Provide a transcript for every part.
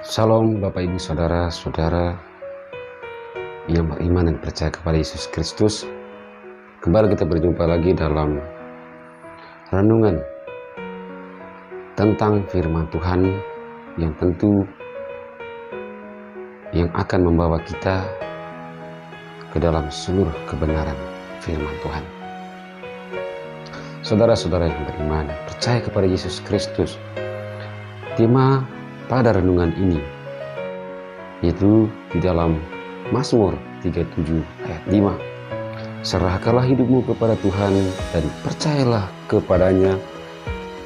Shalom Bapak Ibu Saudara-saudara yang beriman dan percaya kepada Yesus Kristus. Kembali kita berjumpa lagi dalam renungan tentang firman Tuhan yang tentu yang akan membawa kita ke dalam seluruh kebenaran firman Tuhan. Saudara-saudara yang beriman, percaya kepada Yesus Kristus, tema pada renungan ini yaitu di dalam Mazmur 37 ayat 5. Serahkanlah hidupmu kepada Tuhan dan percayalah kepadanya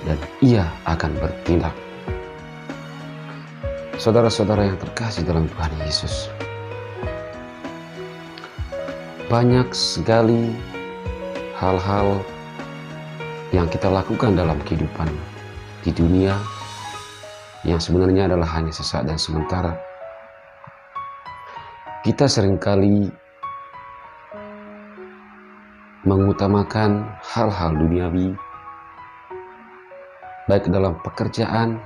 dan Ia akan bertindak. Saudara-saudara yang terkasih dalam Tuhan Yesus, banyak sekali hal-hal yang kita lakukan dalam kehidupan di dunia yang sebenarnya adalah hanya sesaat dan sementara. Kita seringkali mengutamakan hal-hal duniawi, baik dalam pekerjaan,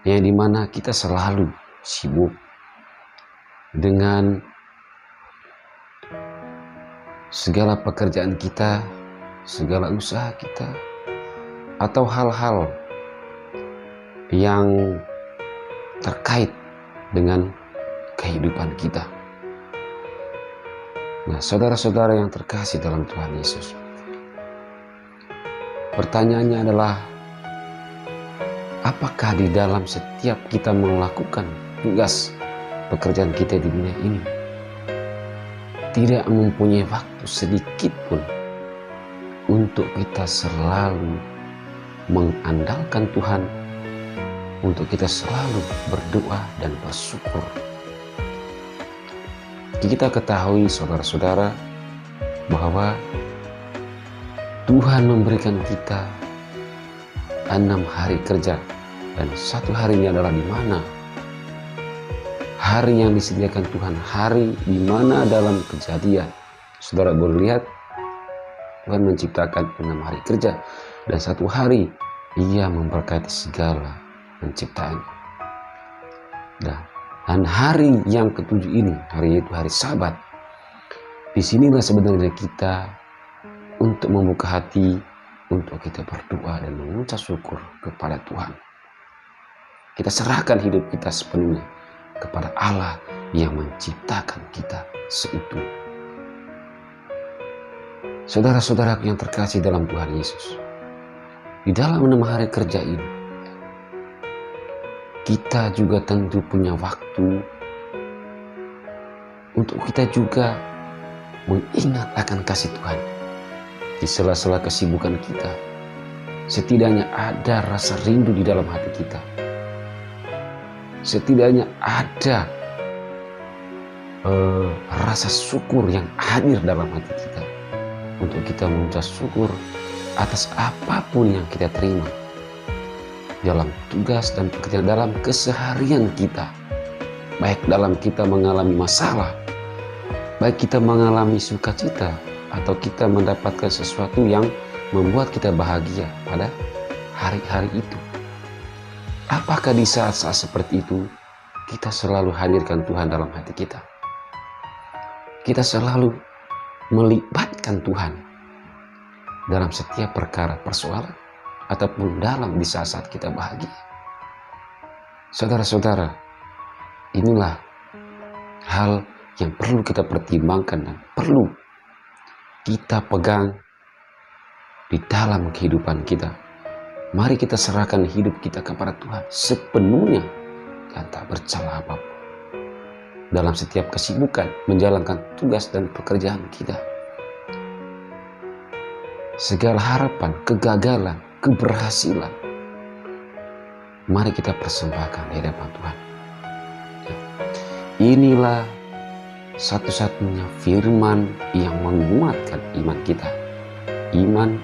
yang dimana kita selalu sibuk dengan segala pekerjaan kita, segala usaha kita, atau hal-hal yang terkait dengan kehidupan kita. Nah, saudara-saudara yang terkasih dalam Tuhan Yesus, pertanyaannya adalah, apakah di dalam setiap kita melakukan tugas pekerjaan kita di dunia ini tidak mempunyai waktu sedikit pun untuk kita selalu mengandalkan Tuhan, untuk kita selalu berdoa dan bersyukur? Kita ketahui saudara-saudara bahwa Tuhan memberikan kita 6 hari kerja, dan 1 harinya adalah di mana hari yang disediakan Tuhan, hari di mana dalam Kejadian saudara boleh lihat Tuhan menciptakan 6 hari kerja, dan 1 hari Ia memberkati segala penciptaan. Dan hari yang ke-7 ini, hari itu hari Sabat, disinilah sebenarnya kita untuk membuka hati, untuk kita berdoa dan mengucap syukur kepada Tuhan. Kita serahkan hidup kita sepenuhnya kepada Allah yang menciptakan kita seutuh. Saudara-saudaraku yang terkasih dalam Tuhan Yesus, di dalam 6 hari kerja ini, kita juga tentu punya waktu untuk kita juga mengingat akan kasih Tuhan. Di sela-sela kesibukan kita, setidaknya ada rasa rindu di dalam hati kita. Setidaknya ada rasa syukur yang hadir dalam hati kita, untuk kita mengucap syukur atas apapun yang kita terima dalam tugas dan pekerjaan, dalam keseharian kita, baik dalam kita mengalami masalah, baik kita mengalami sukacita, atau kita mendapatkan sesuatu yang membuat kita bahagia pada hari-hari itu. Apakah di saat-saat seperti itu kita selalu hadirkan Tuhan dalam hati kita? Kita selalu melibatkan Tuhan dalam setiap perkara persoalan, ataupun dalam di saat-saat kita bahagia? Saudara-saudara, inilah hal yang perlu kita pertimbangkan dan perlu kita pegang di dalam kehidupan kita. Mari kita serahkan hidup kita kepada Tuhan sepenuhnya dan tak bercela apapun dalam setiap kesibukan menjalankan tugas dan pekerjaan kita. Segala harapan, kegagalan, keberhasilan, mari kita persembahkan di hadapan Tuhan. Inilah satu-satunya firman yang menguatkan iman kita. Iman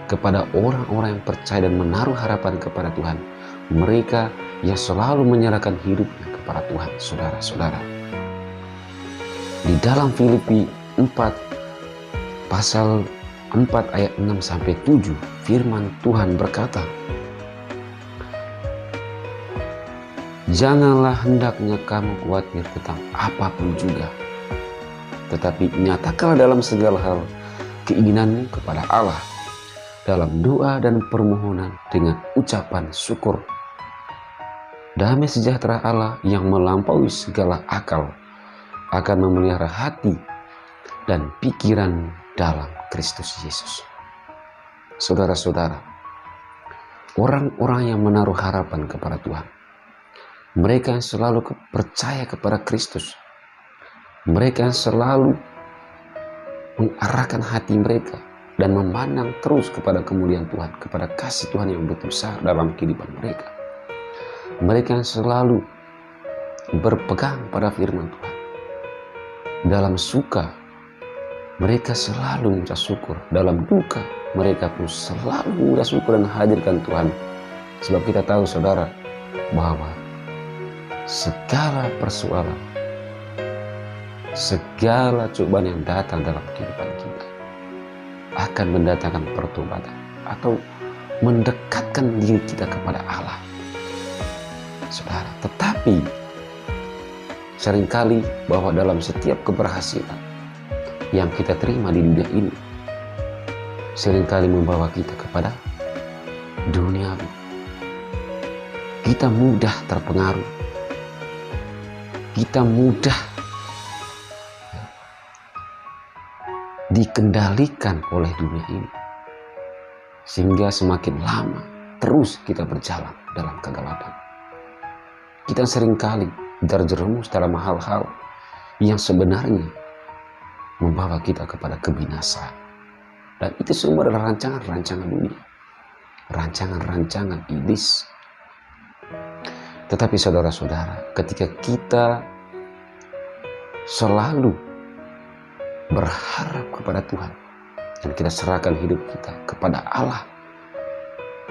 kepada orang-orang yang percaya dan menaruh harapan kepada Tuhan. Mereka yang selalu menyerahkan hidupnya kepada Tuhan, saudara-saudara. Di dalam Filipi 4 pasal 4 ayat 6-7 firman Tuhan berkata, Janganlah hendaknya kamu khawatir tentang apapun juga, tetapi nyatakanlah dalam segala hal keinginanmu kepada Allah dalam doa dan permohonan dengan ucapan syukur. Damai sejahtera Allah yang melampaui segala akal akan memelihara hati dan pikiran dalam Kristus Yesus. Saudara-saudara, orang-orang yang menaruh harapan kepada Tuhan, mereka yang selalu percaya kepada Kristus, mereka yang selalu mengarahkan hati mereka dan memandang terus kepada kemuliaan Tuhan, kepada kasih Tuhan yang begitu besar dalam kehidupan mereka. Mereka yang selalu berpegang pada firman Tuhan. Dalam suka, mereka selalu mengucap syukur. Dalam duka, mereka pun selalu mengucap syukur dan hadirkan Tuhan. Sebab kita tahu, saudara, bahwa segala persoalan, segala cobaan yang datang dalam kehidupan kita akan mendatangkan pertobatan atau mendekatkan diri kita kepada Allah, saudara. Tetapi seringkali bahwa dalam setiap keberhasilan yang kita terima di dunia ini seringkali membawa kita kepada duniawi. Kita mudah terpengaruh, kita mudah dikendalikan oleh dunia ini, sehingga semakin lama terus kita berjalan dalam kegelapan. Kita seringkali terjerumus dalam hal-hal yang sebenarnya membawa kita kepada kebinasaan. Dan itu semua adalah rancangan-rancangan dunia, rancangan-rancangan iblis. Tetapi saudara-saudara, ketika kita selalu berharap kepada Tuhan dan kita serahkan hidup kita kepada Allah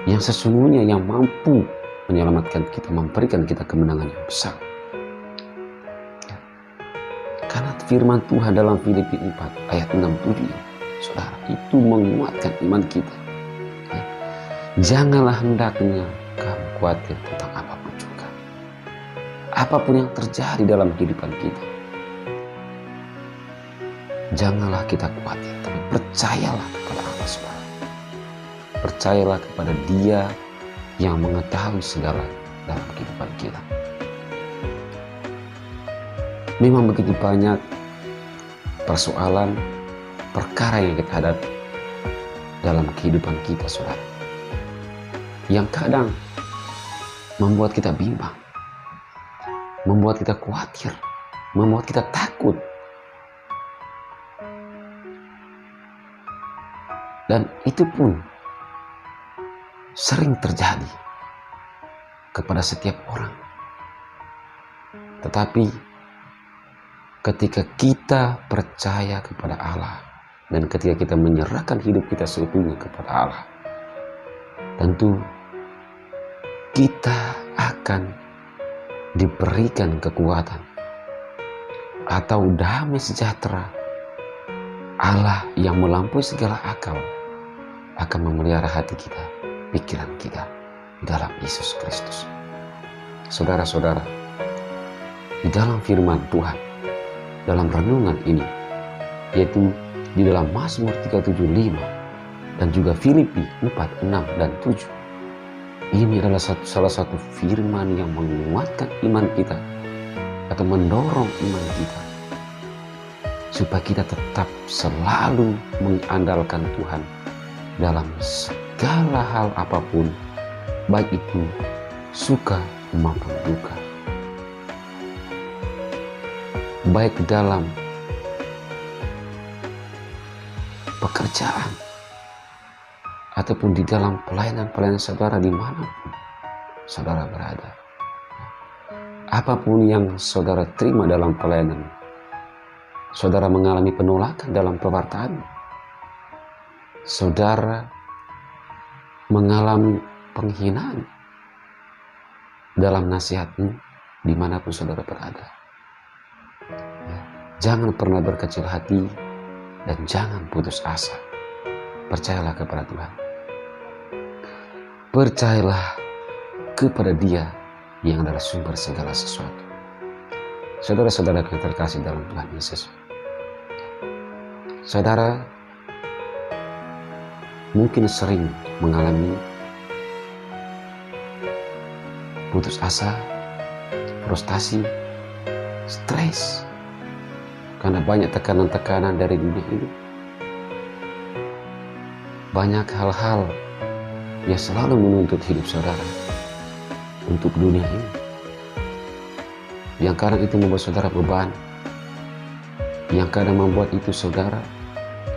yang sesungguhnya yang mampu menyelamatkan kita, memberikan kita kemenangan yang besar. Karena firman Tuhan dalam Filipi 4 ayat 6-7, saudara, itu menguatkan iman kita. Janganlah hendaknya kamu khawatir tentang apapun juga, apapun yang terjadi dalam kehidupan kita. Janganlah kita khawatir, tapi percayalah kepada Allah, saudara. Percayalah kepada Dia yang mengetahui segala dalam kehidupan kita. Memang begitu banyak persoalan, perkara yang kita hadapi dalam kehidupan kita, saudara, yang kadang membuat kita bimbang, membuat kita khawatir, membuat kita takut. Dan itu pun sering terjadi kepada setiap orang. Tetapi ketika kita percaya kepada Allah dan ketika kita menyerahkan hidup kita seutuhnya kepada Allah, tentu kita akan diberikan kekuatan atau damai sejahtera Allah yang melampaui segala akal akan memelihara hati kita, pikiran kita dalam Yesus Kristus. Saudara-saudara, di dalam firman Tuhan, dalam renungan ini, yaitu di dalam Mazmur 37:5 dan juga Filipi 4:6 dan 7, ini adalah salah satu firman yang menguatkan iman kita atau mendorong iman kita supaya kita tetap selalu mengandalkan Tuhan dalam segala hal apapun, baik itu suka maupun duka, baik dalam pekerjaan ataupun di dalam pelayanan-pelayanan saudara dimanapun saudara berada. Apapun yang saudara terima dalam pelayanan, saudara mengalami penolakan dalam pewartaan, saudara mengalami penghinaan dalam nasihatmu dimanapun saudara berada, jangan pernah berkecil hati dan jangan putus asa. Percayalah kepada Tuhan, percayalah kepada Dia yang adalah sumber segala sesuatu. Saudara-saudara yang terkasih dalam Tuhan Yesus, saudara mungkin sering mengalami putus asa, frustasi, stres, karena banyak tekanan-tekanan dari dunia ini. Banyak hal-hal yang selalu menuntut hidup saudara untuk dunia ini, yang kadang itu membuat saudara beban, yang kadang membuat itu saudara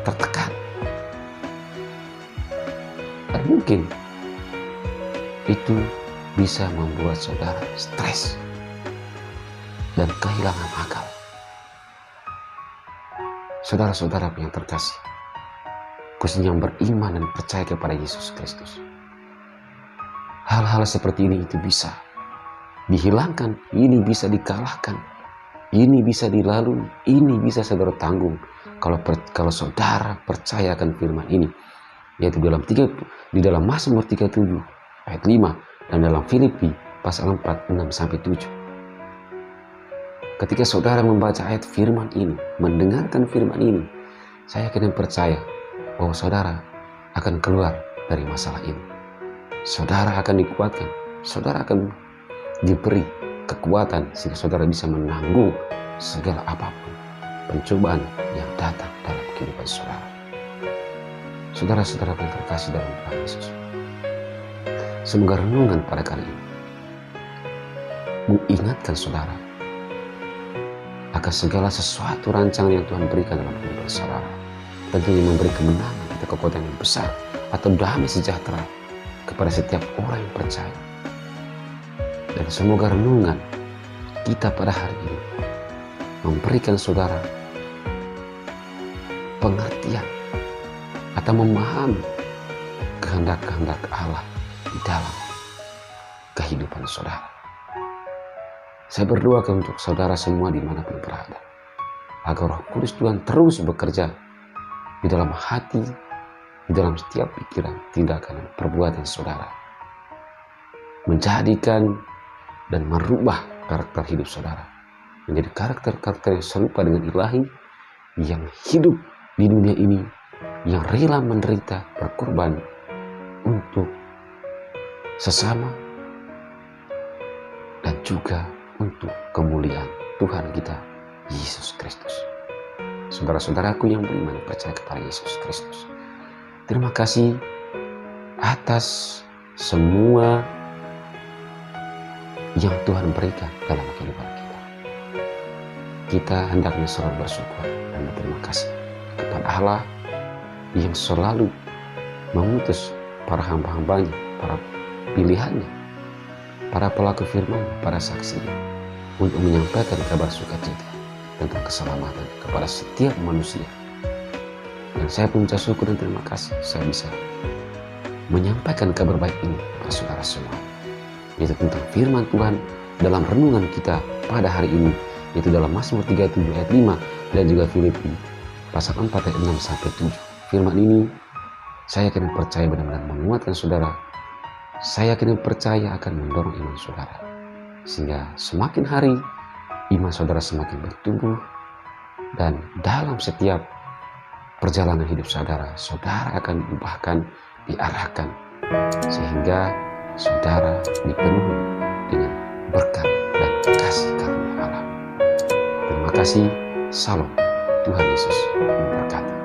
tertekan. Dan mungkin itu bisa membuat saudara stres dan kehilangan akal. Saudara-saudara yang terkasih, khususnya yang beriman dan percaya kepada Yesus Kristus, hal-hal seperti ini itu bisa dihilangkan, ini bisa dikalahkan, ini bisa dilalui, ini bisa saudara tanggung kalau saudara percaya akan firman ini, yaitu di dalam Mazmur 37 ayat 5 dan dalam Filipi pasal 4 6-7. Ketika saudara membaca ayat firman ini, mendengarkan firman ini, saya yakin dan percaya bahwa saudara akan keluar dari masalah ini. Saudara akan dikuatkan, saudara akan diberi kekuatan sehingga saudara bisa menanggung segala apapun pencobaan yang datang dalam kehidupan saudara. Saudara-saudara yang terkasih dalam Tuhan Yesus, semoga renungan pada kali ini mengingatkan saudara akan segala sesuatu rancangan yang Tuhan berikan dalam kehidupan saudara, tentunya memberi kemenangan atau kekuatan yang besar atau damai sejahtera kepada setiap orang yang percaya. Dan semoga renungan kita pada hari ini memberikan saudara pengertian atau memahami kehendak-kehendak Allah di dalam kehidupan saudara. Saya berdoa untuk saudara semua dimanapun berada, agar Roh Kudus Tuhan terus bekerja di dalam hati, di dalam setiap pikiran, tindakan, dan perbuatan saudara, menjadikan dan merubah karakter hidup saudara menjadi karakter-karakter yang serupa dengan Ilahi, yang hidup di dunia ini, yang rela menderita, berkorban untuk sesama dan juga untuk kemuliaan Tuhan kita Yesus Kristus. Saudara-saudaraku yang beriman percaya kepada Yesus Kristus, terima kasih atas semua yang Tuhan berikan dalam kehidupan kita. Kita hendaknya selalu bersyukur dan berterima kasih kepada Allah yang selalu mengutus para hamba-hambanya, para pilihannya, para pelaku firman, para saksinya, untuk menyampaikan kabar sukacita tentang keselamatan kepada setiap manusia. Dan saya pun mengucap syukur dan terima kasih saya bisa menyampaikan kabar baik ini kepada saudara semua, yaitu tentang firman Tuhan dalam renungan kita pada hari ini, yaitu dalam Mazmur 37 ayat 5 dan juga Filipi pasal 4 ayat 6-7. Firman ini saya yakin percaya benar-benar menguatkan saudara. Saya yakin percaya akan mendorong iman saudara, sehingga semakin hari iman saudara semakin bertumbuh, dan dalam setiap perjalanan hidup saudara, saudara akan bahkan diarahkan sehingga saudara dipenuhi dengan berkat dan kasih karunia Allah. Terima kasih. Salam. Tuhan Yesus memberkati.